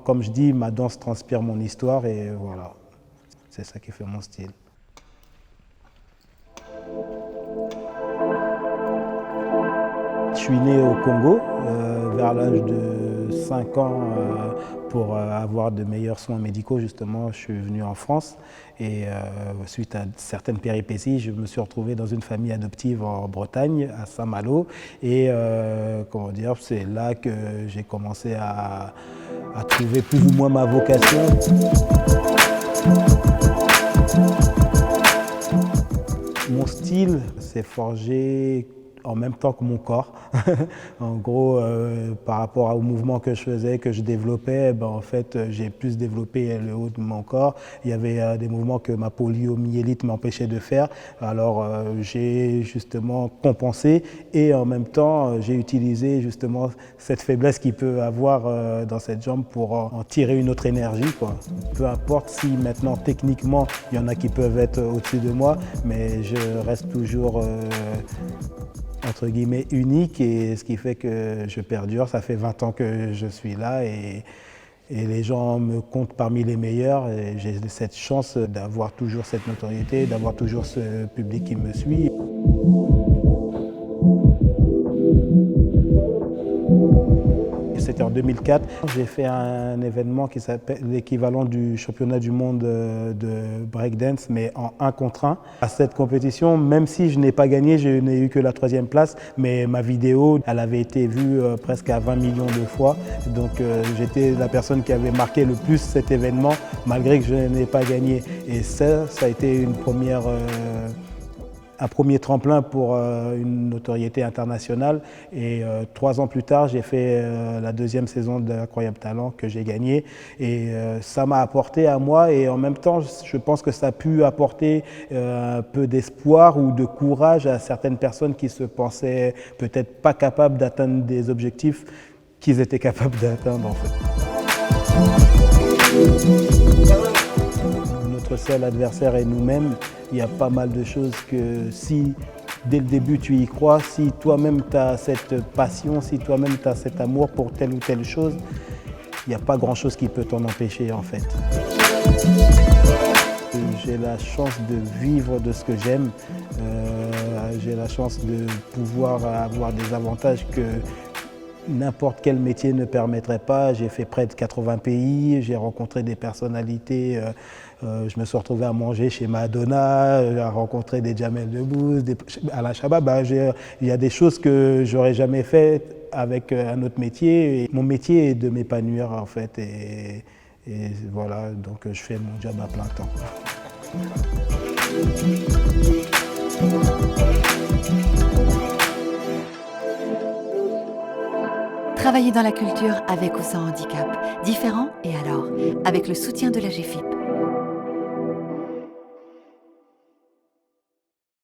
Comme je dis, ma danse transpire mon histoire et voilà, c'est ça qui fait mon style. Je suis né au Congo vers l'âge de 5 ans pour avoir de meilleurs soins médicaux. Justement, je suis venu en France et suite à certaines péripéties, je me suis retrouvé dans une famille adoptive en Bretagne, à Saint-Malo. Et comment dire, c'est là que j'ai commencé à trouver plus ou moins ma vocation. Mon style s'est forgé en même temps que mon corps. En gros, par rapport au mouvement que je faisais, que je développais, en fait, j'ai plus développé le haut de mon corps. Il y avait des mouvements que ma poliomyélite m'empêchait de faire. Alors, j'ai justement compensé et en même temps, j'ai utilisé justement cette faiblesse qu'il peut avoir dans cette jambe pour en tirer une autre énergie, quoi. Peu importe si maintenant, techniquement, il y en a qui peuvent être au-dessus de moi, mais je reste toujours entre guillemets unique, et ce qui fait que je perdure. Ça fait 20 ans que je suis là et les gens me comptent parmi les meilleurs, et j'ai cette chance d'avoir toujours cette notoriété, d'avoir toujours ce public qui me suit. C'était en 2004. J'ai fait un événement qui s'appelle l'équivalent du championnat du monde de breakdance, mais en 1 contre 1. À cette compétition, même si je n'ai pas gagné, je n'ai eu que la 3e place, mais ma vidéo, elle avait été vue presque à 20 millions de fois. Donc j'étais la personne qui avait marqué le plus cet événement, malgré que je n'ai pas gagné. Et ça a été un premier tremplin pour une notoriété internationale. Et 3 ans plus tard, j'ai fait la 2e saison d'Incroyable Talent que j'ai gagné. Et ça m'a apporté à moi, et en même temps, je pense que ça a pu apporter un peu d'espoir ou de courage à certaines personnes qui se pensaient peut-être pas capables d'atteindre des objectifs qu'ils étaient capables d'atteindre en fait. Notre seul adversaire est nous-mêmes. Il y a pas mal de choses que si dès le début tu y crois, si toi-même tu as cette passion, si toi-même tu as cet amour pour telle ou telle chose, il n'y a pas grand-chose qui peut t'en empêcher en fait. J'ai la chance de vivre de ce que j'aime. J'ai la chance de pouvoir avoir des avantages que n'importe quel métier ne permettrait pas. J'ai fait près de 80 pays, j'ai rencontré des personnalités. Je me suis retrouvé à manger chez Madonna, à rencontrer des Jamel Debbouze, des Alain Chabat. Il y a des choses que j'aurais jamais faites avec un autre métier. Et mon métier est de m'épanouir en fait. Et voilà, donc je fais mon job à plein temps. Travailler dans la culture avec ou sans handicap, différent et alors, avec le soutien de la GFIP.